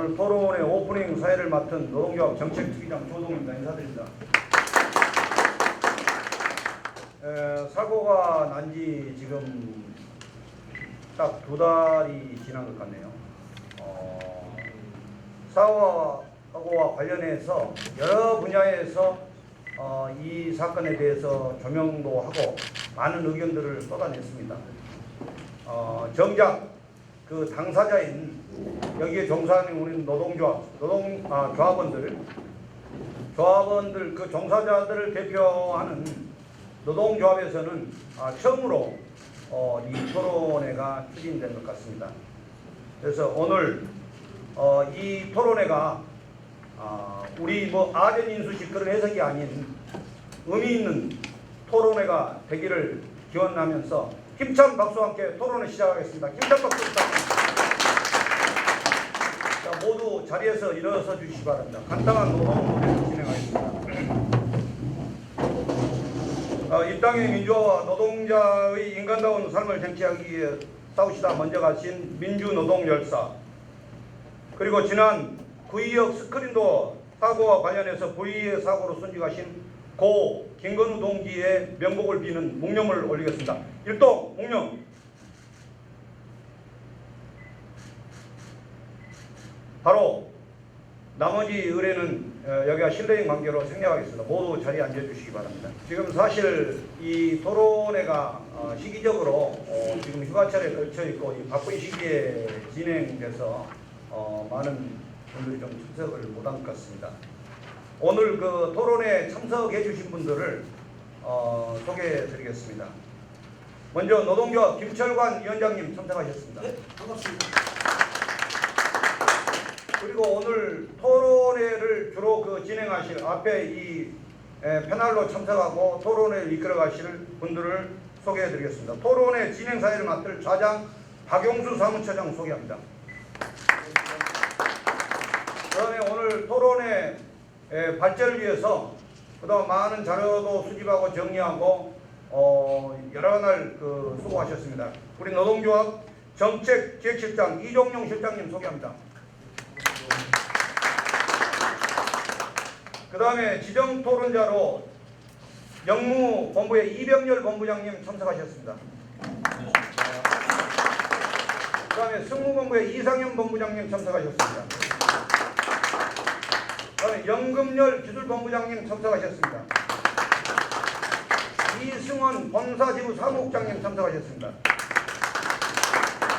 오늘 토론의 오프닝 사회를 맡은 노동조합 정책특위장 조동입니다. 인사드립니다. 사고가 난 지 지금 딱 2달이 지난 것 같네요. 사고와 관련해서 여러 분야에서 이 사건에 대해서 조명도 하고 많은 의견들을 쏟아냈습니다. 정작 그 당사자인 여기에 종사하는 우리 조합원들 그 종사자들을 대표하는 노동조합에서는 처음으로 이 토론회가 추진된 것 같습니다. 그래서 오늘 이 토론회가 우리 아전인수식 그런 해석이 아닌 의미 있는 토론회가 되기를 기원하면서 힘찬 박수와 함께 토론을 시작하겠습니다. 힘찬 박수 부탁드립니다. 자, 모두 자리에서 일어서 주시기 바랍니다. 간단한 노동을 진행하겠습니다. 이 땅의 민주화와 노동자의 인간다운 삶을 쟁취하기 위해 싸우시다 먼저 가신 민주노동열사, 그리고 지난 구의역 스크린도어 사고와 관련해서 불의의 사고로 순직하신 고 김건우 동지의 명복을 비는 묵념을 올리겠습니다. 일동 묵념. 바로 나머지 의뢰는 여기가 실내인 관계로 생략하겠습니다. 모두 자리에 앉아주시기 바랍니다. 지금 사실 이 토론회가 시기적으로 지금 휴가철에 걸쳐 있고 이 바쁜 시기에 진행돼서 많은 분들이 좀 참석을 못한 것 같습니다. 오늘 그 토론에 참석해 주신 분들을 소개해 드리겠습니다. 먼저 노동조합 김철관 위원장님 참석하셨습니다. 네, 반갑습니다. 그리고 오늘 토론회를 주로 진행하실 앞에 이 패널로 참석하고 토론회를 이끌어 가실 분들을 소개해 드리겠습니다. 토론회 진행 사회를 맡을 좌장 박용수 사무처장 소개합니다. 그다음에 오늘 토론회 발전을 위해서 그동안 많은 자료도 수집하고 정리하고 여러 날 수고하셨습니다. 우리 노동조합 정책기획실장 이종용 실장님 소개합니다. 그 다음에 지정토론자로 영무본부의 이병렬 본부장님 참석하셨습니다. 그 다음에 승무본부의 이상현 본부장님 참석하셨습니다. 그 다음에 영금열 기술본부장님 참석하셨습니다. 이승원 본사지부 사무국장님 참석하셨습니다.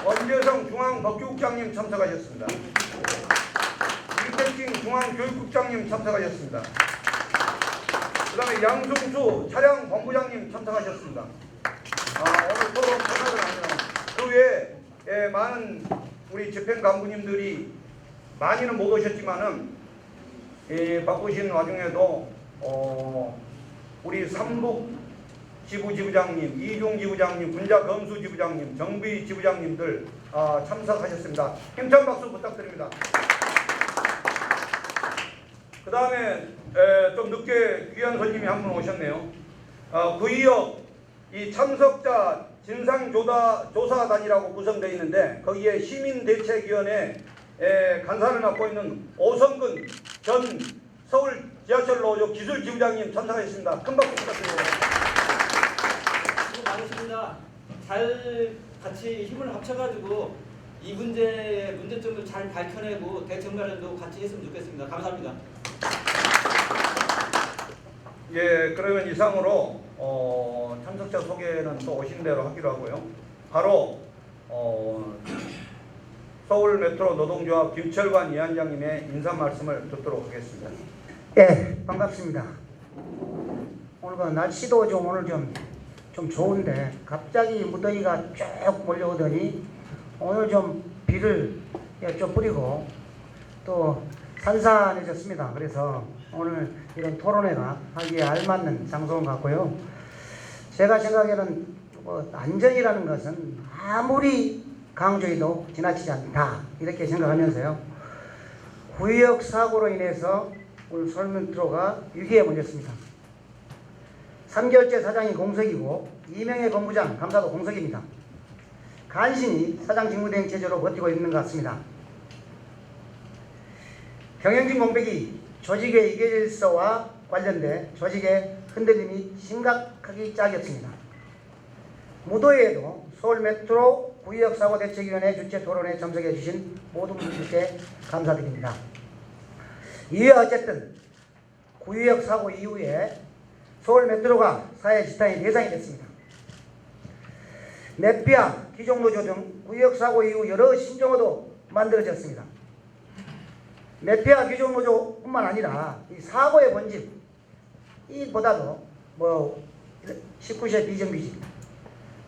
원재성 중앙법규국장님 참석하셨습니다. 이택진 중앙교육국장님 참석하셨습니다. 그 다음에 양승수 차량본부장님 참석하셨습니다. 오늘 토론 전화를 합니다. 그 외에 많은 우리 집행간부님들이 많이는 못 오셨지만은 바쁘신 와중에도 우리 삼북 지부장님, 이중 지부장님, 군자 검수 지부장님, 정비 지부장님들 참석하셨습니다. 힘찬 박수 부탁드립니다. 그 다음에 좀 늦게 귀한 손님이 한 분 오셨네요. 구의역 이 참석자 진상조사단이라고 구성되어 있는데 거기에 시민대책위원회 간사를 맡고 있는 오성근 전 서울 지하철노조 기술지부장님 참석하셨습니다. 큰 박수 부탁드립니다. 수고 많으십니다. 잘 같이 힘을 합쳐가지고 이 문제점을 잘 밝혀내고 대책 마련도 같이 했으면 좋겠습니다. 감사합니다. 예, 그러면 이상으로 참석자 소개는 또 오신 대로 하기로 하고요. 바로 서울 메트로 노동조합 김철관 위원장님의 인사 말씀을 듣도록 하겠습니다. 예, 반갑습니다. 오늘 날씨도 오늘 좀 좋은데 갑자기 무더위가 쭉 몰려오더니 오늘 좀 비를 좀 뿌리고 또 산산해졌습니다. 그래서 오늘 이런 토론회가 하기에 알맞는 장소인 것 같고요. 제가 생각에는 안전이라는 것은 아무리 강조해도 지나치지 않다 이렇게 생각하면서요. 구의역 사고로 인해서 오늘 서울메트로가 위기에 몰렸습니다. 3개월째 사장이 공석이고 이명애 본부장 감사도 공석입니다. 간신히 사장 직무대행 체제로 버티고 있는 것 같습니다. 경영진 공백이 조직의 이계질서와 관련돼 조직의 흔들림이 심각하기 짝이었습니다. 무도회에도 서울메트로 구의역사고대책위원회 주최 토론에 참석해 주신 모든 분들께 감사드립니다. 이에 어쨌든 구의역 사고 이후에 서울메트로가 사회 지탄의 대상이 됐습니다. 내피아, 기종노조 등 구의역 사고 이후 여러 신종어도 만들어졌습니다. 내피아 기종노조뿐만 아니라 이 사고의 본질, 이보다도 19세 비정규직,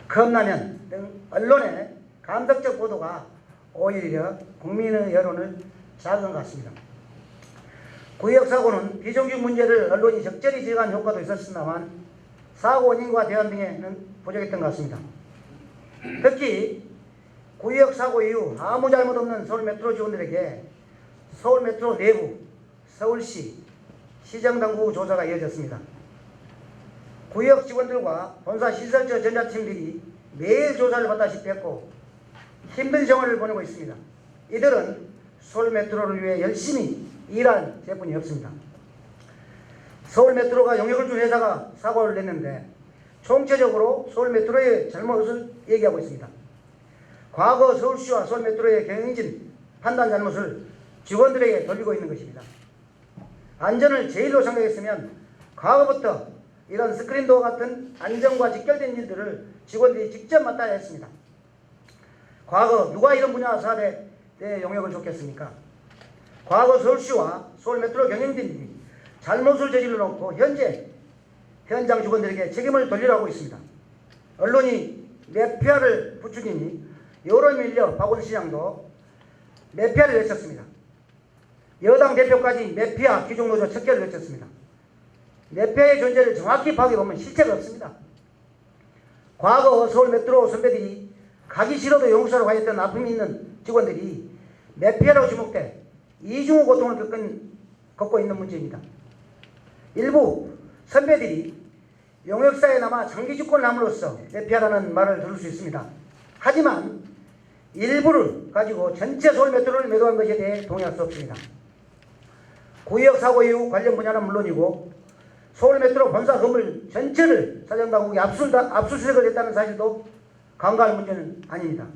컵라면 등 언론의 감덕적 보도가 오히려 국민의 여론을 자극한 것 같습니다. 구의역 사고는 비정규직 문제를 언론이 적절히 제거한 효과도 있었습니다만 사고 원인과 대안 등에는 부족했던 것 같습니다. 특히 구의역 사고 이후 아무 잘못 없는 서울메트로 직원들에게 서울메트로 내부, 서울시, 시정당국 조사가 이어졌습니다. 구의역 직원들과 본사 시설처 전자팀들이 매일 조사를 받다시피 했고 힘든 생활을 보내고 있습니다. 이들은 서울메트로를 위해 열심히 일한 제뿐이 없습니다. 서울메트로가 용역을 준 회사가 사고를 냈는데 총체적으로 서울메트로의 잘못을 얘기하고 있습니다. 과거 서울시와 서울메트로의 경영진 판단 잘못을 직원들에게 돌리고 있는 것입니다. 안전을 제일로 생각했으면 과거부터 이런 스크린도어 같은 안전과 직결된 일들을 직원들이 직접 맡아야 했습니다. 과거 누가 이런 분야 사업에 대해 용역을 줬겠습니까? 과거 서울시와 서울메트로 경영진들이 잘못을 저질러 놓고 현재 현장 직원들에게 책임을 돌리라고 있습니다. 언론이 내피아를 부추기니 여론이 밀려 박원순 시장도 내피아를 외쳤습니다. 여당 대표까지 내피아 기종노조 척결을 외쳤습니다. 내피아의 존재를 정확히 파악해보면 실체가 없습니다. 과거 서울메트로 선배들이 가기 싫어도 용사로 가했던 아픔이 있는 직원들이 내피아로 지목돼 이중의 고통을 겪고 있는 문제입니다. 일부 선배들이 용역사에 남아 장기 집권을 함으로써 내피아라는 말을 들을 수 있습니다. 하지만 일부를 가지고 전체 서울메트로를 매도한 것에 대해 동의할 수 없습니다. 구의역 사고 이후 관련 분야는 물론이고 서울메트로 본사 건물 전체를 사정당국이 압수수색을 했다는 사실도 간과할 문제는 아닙니다.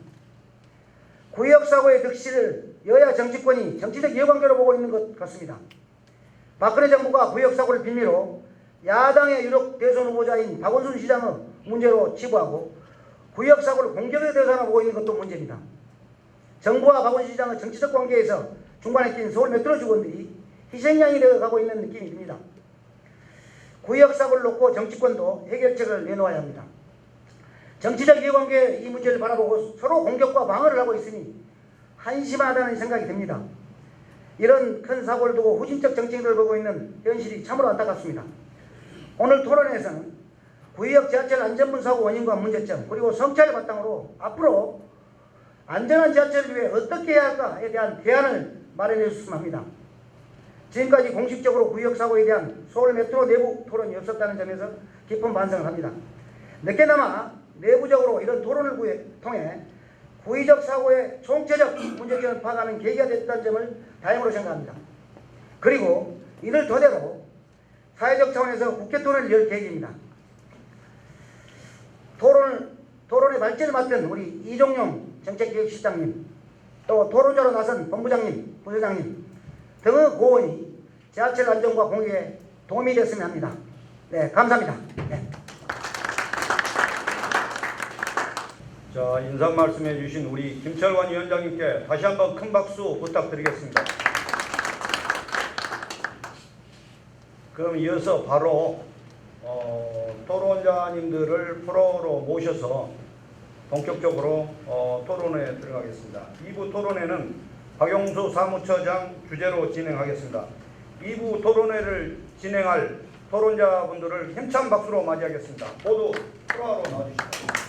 구의역 사고의 득실을 여야 정치권이 정치적 이해관계로 보고 있는 것 같습니다. 박근혜 정부가 구의역 사고를 빌미로 야당의 유력 대선 후보자인 박원순 시장의 문제로 치부하고 구의역 사고를 공격의 대상으로 보고 있는 것도 문제입니다. 정부와 박원순 시장의 정치적 관계에서 중간에 낀 서울메트로 직원들이 희생양이 되어가고 있는 느낌이 듭니다. 구의역 사고를 놓고 정치권도 해결책을 내놓아야 합니다. 정치적 이해관계 이 문제를 바라보고 서로 공격과 방어를 하고 있으니 한심하다는 생각이 듭니다. 이런 큰 사고를 두고 후진적 정책을 보고 있는 현실이 참으로 안타깝습니다. 오늘 토론에서는 구의역 지하철 안전문 사고 원인과 문제점 그리고 성찰을 바탕으로 앞으로 안전한 지하철을 위해 어떻게 해야 할까에 대한 대안을 마련해 주셨으면 합니다. 지금까지 공식적으로 구의역 사고에 대한 서울메트로 내부 토론이 없었다는 점에서 깊은 반성을 합니다. 늦게나마 내부적으로 이런 토론을 통해 구의적 사고의 총체적 문제점을 파악하는 계기가 됐다는 점을 다행으로 생각합니다. 그리고 이를 토대로 사회적 차원에서 국회 토론을 열 계획입니다. 토론의 발제를 맡은 우리 이종용 정책기획실장님, 또 토론자로 나선 본부장님, 부서장님 등의 고언이 지하철 안전과 공익에 도움이 됐으면 합니다. 네, 감사합니다. 네. 자, 인사 말씀해 주신 우리 김철관 위원장님께 다시 한번 큰 박수 부탁드리겠습니다. 그럼 이어서 바로 토론자님들을 프로로 모셔서 본격적으로 토론에 들어가겠습니다. 2부 토론회는 박용수 사무처장 주재로 진행하겠습니다. 2부 토론회를 진행할 토론자분들을 힘찬 박수로 맞이하겠습니다. 모두 프로로 나와주십시오.